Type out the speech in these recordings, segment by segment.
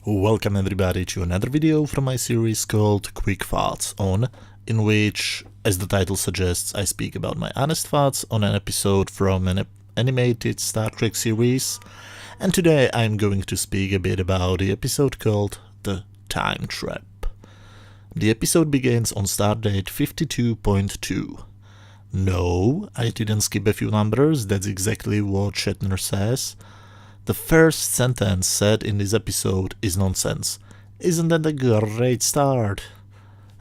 Welcome everybody to another video from my series called Quick Thoughts On, in which, as the title suggests, I speak about my honest thoughts on an episode from an animated Star Trek series, and today I'm going to speak a bit about the episode called The Time Trap. The episode begins on stardate 52.2. No, I didn't skip a few numbers, that's exactly what Shatner says. The first sentence said in this episode is nonsense. Isn't that a great start?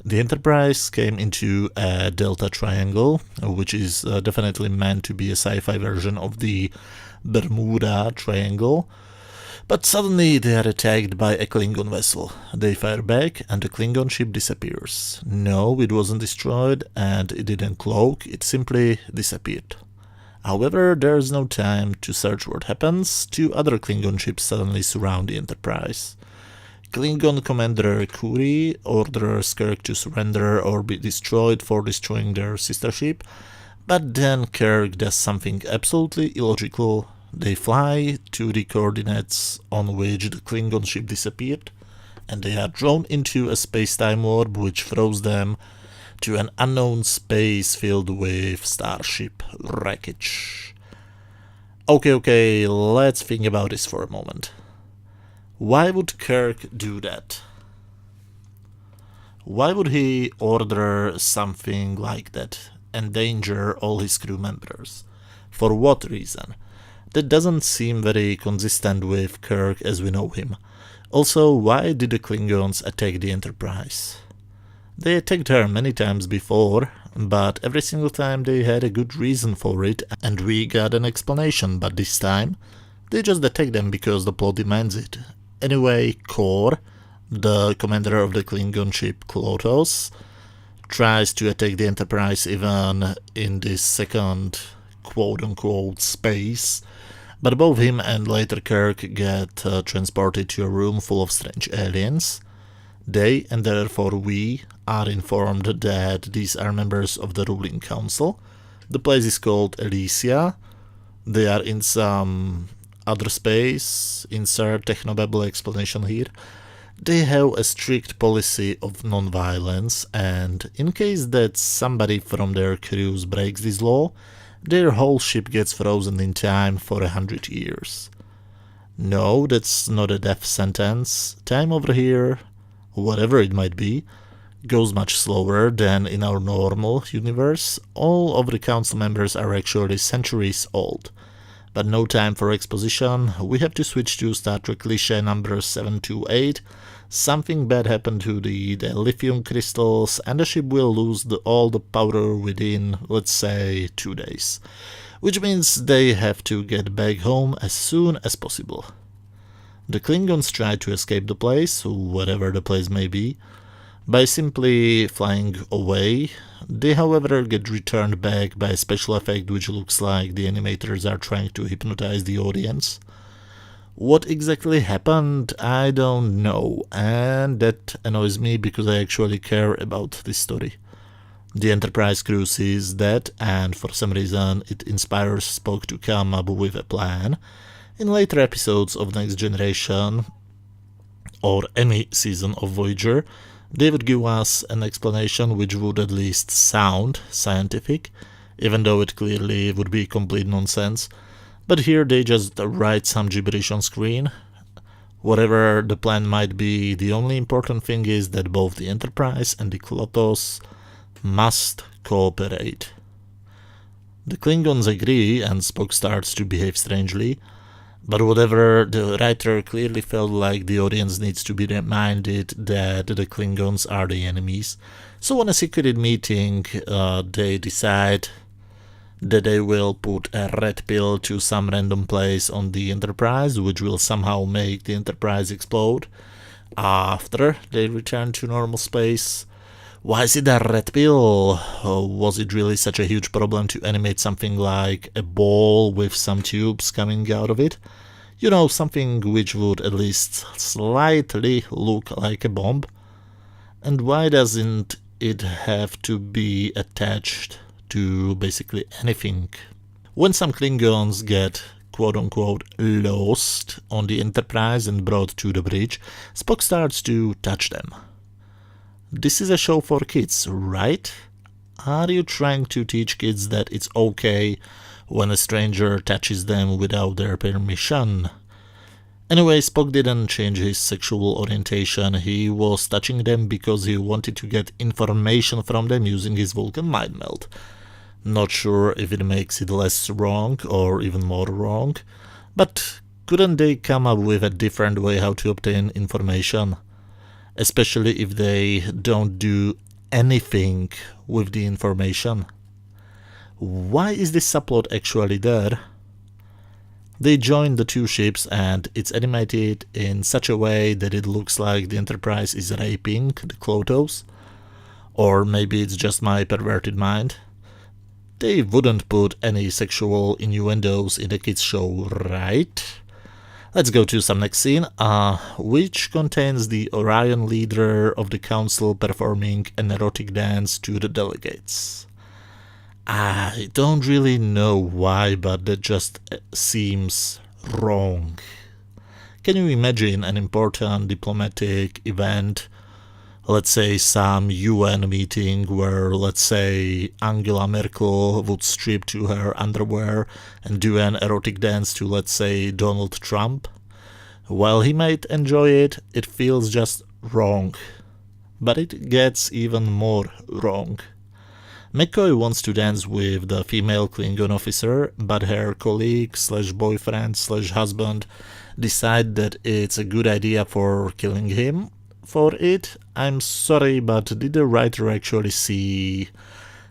The Enterprise came into a delta triangle, which is definitely meant to be a sci-fi version of the Bermuda Triangle, but suddenly they are attacked by a Klingon vessel. They fire back and the Klingon ship disappears. No, it wasn't destroyed and it didn't cloak, it simply disappeared. However, there's no time to search what happens. Two other Klingon ships suddenly surround the Enterprise. Klingon Commander Kuri orders Kirk to surrender or be destroyed for destroying their sister ship, but then Kirk does something absolutely illogical. They fly to the coordinates on which the Klingon ship disappeared, and they are drawn into a space-time warp which throws them to an unknown space filled with starship wreckage. Okay, let's think about this for a moment. Why would Kirk do that? Why would he order something like that, endanger all his crew members? For what reason? That doesn't seem very consistent with Kirk as we know him. Also, why did the Klingons attack the Enterprise? They attacked her many times before, but every single time they had a good reason for it and we got an explanation, but this time they just attacked them because the plot demands it. Anyway, Kor, the commander of the Klingon ship Klotos, tries to attack the Enterprise even in this second quote-unquote space, but both him and later Kirk get transported to a room full of strange aliens. They, and therefore we, are informed that these are members of the ruling council. The place is called Elysia. They are in some other space. Insert technobabble explanation here. They have a strict policy of non-violence, and in case that somebody from their crews breaks this law, their whole ship gets frozen in time for 100 years. No, that's not a death sentence. Time over here, whatever it might be, goes much slower than in our normal universe. All of the council members are actually centuries old. But no time for exposition, we have to switch to Star Trek cliché number 728. Something bad happened to the lithium crystals and the ship will lose all the power within, let's say, 2 days. Which means they have to get back home as soon as possible. The Klingons try to escape the place, whatever the place may be, by simply flying away. They, however, get returned back by a special effect which looks like the animators are trying to hypnotize the audience. What exactly happened, I don't know, and that annoys me because I actually care about this story. The Enterprise crew sees that, and for some reason it inspires Spock to come up with a plan. In later episodes of Next Generation, or any season of Voyager, they would give us an explanation which would at least sound scientific, even though it clearly would be complete nonsense. But here they just write some gibberish on screen. Whatever the plan might be, the only important thing is that both the Enterprise and the Klotos must cooperate. The Klingons agree and Spock starts to behave strangely. But whatever, the writer clearly felt like the audience needs to be reminded that the Klingons are the enemies. So on a secret meeting, they decide that they will put a red pill to some random place on the Enterprise, which will somehow make the Enterprise explode after they return to normal space. Why is it a red pill? Was it really such a huge problem to animate something like a ball with some tubes coming out of it? You know, something which would at least slightly look like a bomb? And why doesn't it have to be attached to basically anything? When some Klingons get quote-unquote lost on the Enterprise and brought to the bridge, Spock starts to touch them. This is a show for kids, right? Are you trying to teach kids that it's okay when a stranger touches them without their permission? Anyway, Spock didn't change his sexual orientation. He was touching them because he wanted to get information from them using his Vulcan mind meld. Not sure if it makes it less wrong or even more wrong, but couldn't they come up with a different way how to obtain information? Especially if they don't do anything with the information. Why is this subplot actually there? They join the two ships and it's animated in such a way that it looks like the Enterprise is raping the Klingons. Or maybe it's just my perverted mind. They wouldn't put any sexual innuendos in a kids show, right? Let's go to some next scene, which contains the Orion leader of the council performing an erotic dance to the delegates. I don't really know why, but that just seems wrong. Can you imagine an important diplomatic event, let's say some UN meeting where, let's say, Angela Merkel would strip to her underwear and do an erotic dance to, let's say, Donald Trump? While he might enjoy it, it feels just wrong. But it gets even more wrong. McCoy wants to dance with the female Klingon officer, but her colleague / boyfriend / husband decide that it's a good idea for killing him for it. I'm sorry, but did the writer actually see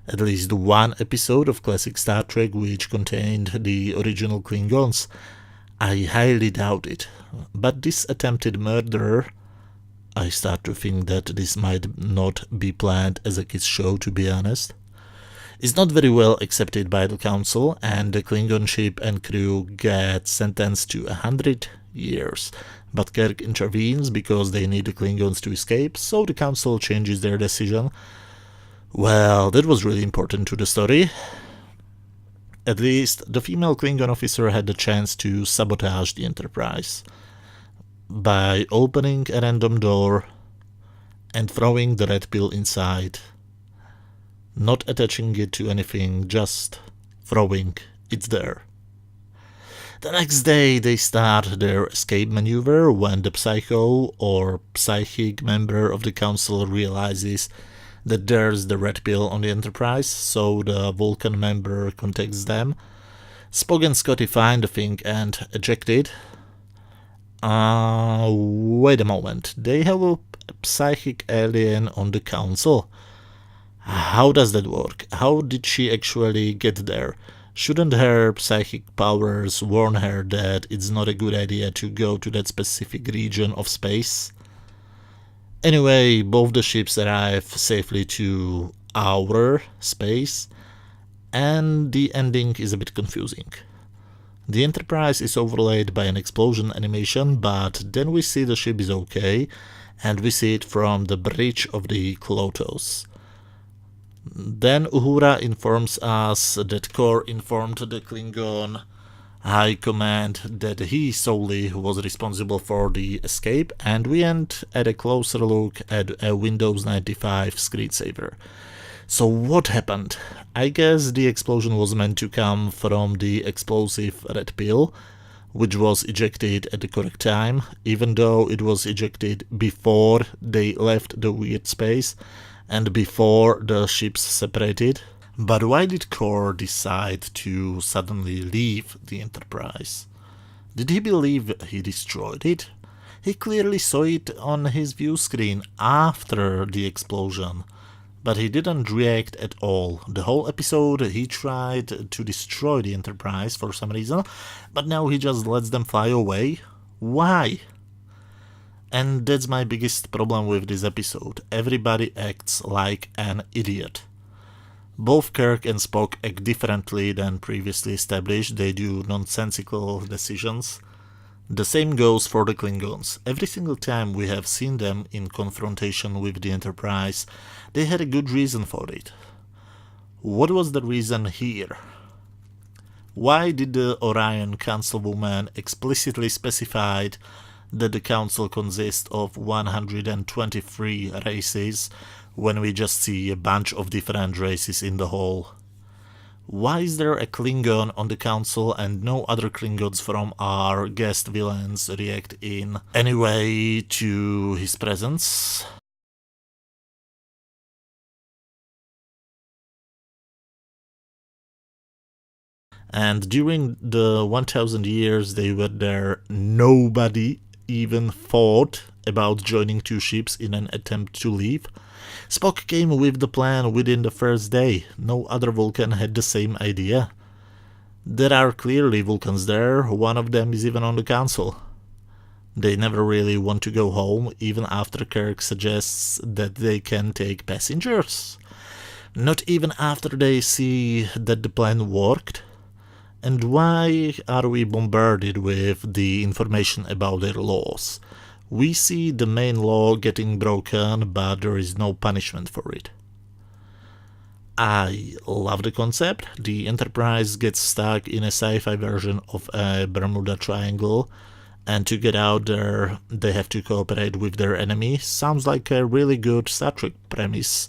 at least one episode of classic Star Trek which contained the original Klingons? I highly doubt it. But this attempted murder, I start to think that this might not be planned as a kids show, to be honest, is not very well accepted by the council, and the Klingon ship and crew get sentenced to 100 years. But Kirk intervenes because they need the Klingons to escape, so the council changes their decision. Well, that was really important to the story. At least the female Klingon officer had the chance to sabotage the Enterprise by opening a random door and throwing the red pill inside. Not attaching it to anything, just throwing it there. The next day they start their escape maneuver when the psycho or psychic member of the council realizes that there's the red pill on the Enterprise, so the Vulcan member contacts them. Spock and Scotty find the thing and eject it. Wait a moment, they have a psychic alien on the council. How does that work? How did she actually get there? Shouldn't her psychic powers warn her that it's not a good idea to go to that specific region of space? Anyway, both the ships arrive safely to our space, and the ending is a bit confusing. The Enterprise is overlaid by an explosion animation, but then we see the ship is okay, and we see it from the bridge of the Klingons. Then Uhura informs us that Kor informed the Klingon High Command that he solely was responsible for the escape, and we end at a closer look at a Windows 95 screensaver. So what happened? I guess the explosion was meant to come from the explosive red pill, which was ejected at the correct time, even though it was ejected before they left the weird space and before the ships separated. But why did Kor decide to suddenly leave the Enterprise? Did he believe he destroyed it? He clearly saw it on his view screen after the explosion, but he didn't react at all. The whole episode he tried to destroy the Enterprise for some reason, but now he just lets them fly away. Why? And that's my biggest problem with this episode. Everybody acts like an idiot. Both Kirk and Spock act differently than previously established. They do nonsensical decisions. The same goes for the Klingons. Every single time we have seen them in confrontation with the Enterprise, they had a good reason for it. What was the reason here? Why did the Orion Councilwoman explicitly specify that the council consists of 123 races when we just see a bunch of different races in the hall? Why is there a Klingon on the council and no other Klingons from our guest villains react in any way to his presence? And during the 1000 years they were there, nobody even thought about joining two ships in an attempt to leave. Spock came with the plan within the first day. No other Vulcan had the same idea. There are clearly Vulcans there, one of them is even on the council. They never really want to go home, even after Kirk suggests that they can take passengers. Not even after they see that the plan worked. And why are we bombarded with the information about their laws? We see the main law getting broken, but there is no punishment for it. I love the concept. The Enterprise gets stuck in a sci-fi version of a Bermuda Triangle, and to get out there, they have to cooperate with their enemy. Sounds like a really good Star Trek premise,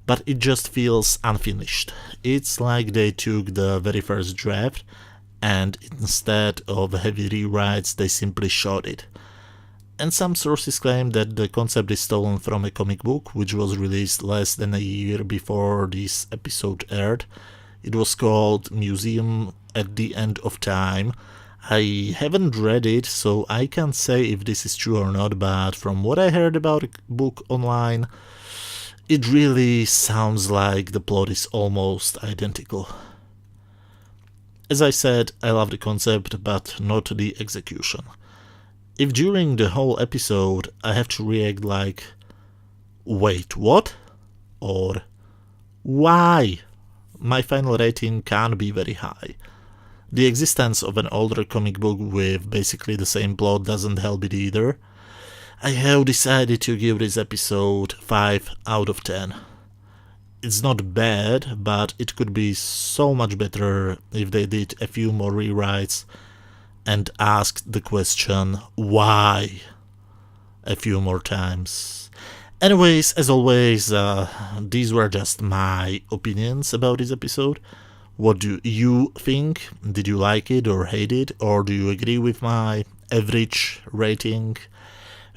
but it just feels unfinished. It's like they took the very first draft, and instead of heavy rewrites, they simply shot it. And some sources claim that the concept is stolen from a comic book, which was released less than a year before this episode aired. It was called Museum at the End of Time. I haven't read it, so I can't say if this is true or not, but from what I heard about the book online, it really sounds like the plot is almost identical. As I said, I love the concept, but not the execution. If during the whole episode I have to react like, wait, what? Or, why? My final rating can't be very high. The existence of an older comic book with basically the same plot doesn't help it either. I have decided to give this episode 5 out of 10. It's not bad, but it could be so much better if they did a few more rewrites and asked the question, why? A few more times. Anyways, as always, these were just my opinions about this episode. What do you think? Did you like it or hate it? Or do you agree with my average rating?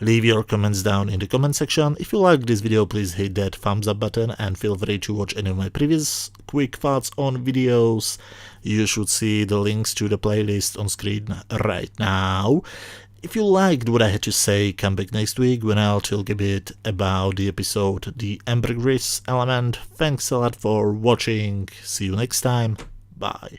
Leave your comments down in the comment section. If you liked this video, please hit that thumbs up button and feel free to watch any of my previous quick thoughts on videos. You should see the links to the playlist on screen right now. If you liked what I had to say, come back next week when I'll talk a bit about the episode The Ambergris Element. Thanks a lot for watching. See you next time. Bye.